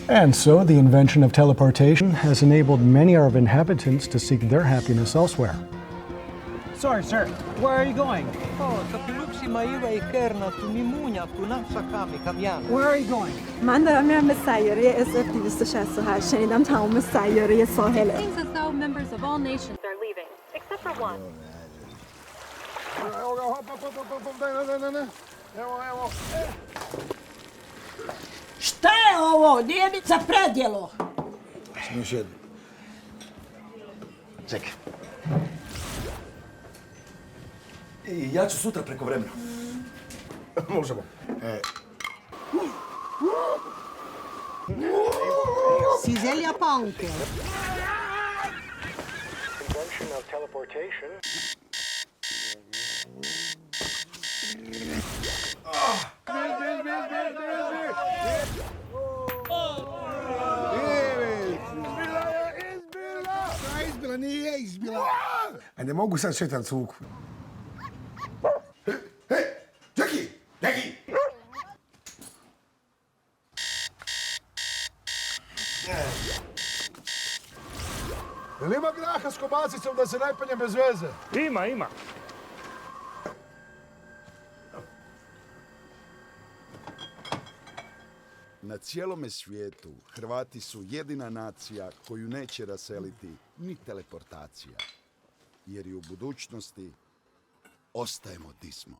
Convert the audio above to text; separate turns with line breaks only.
And so the invention of teleportation has enabled many of our inhabitants to seek their happiness elsewhere.
Sorry, sir. Where are you going? Where are you going?
من دارم میرم به سیاره SF 268. شنیدم تمام سیاره ساحله.
Seems as though members of all nations are leaving, except for one.
Šta je ovo? Nije mi za predjelo.
Samo još jedno.
Čekaj. Ja ću sutra preko vremena.
Možemo.
Si želja panke.
Invention of teleportation.
Izbila, nije izbila. A ne mogu sad šetat cuku. Hej, Jackie! Jackie! Jel ima graha s kobasicom da se ne penje bez veze?
Ima.
Na cijelome svijetu Hrvati su jedina nacija koju neće raseliti ni teleportacija, jer i u budućnosti ostajemo di smo.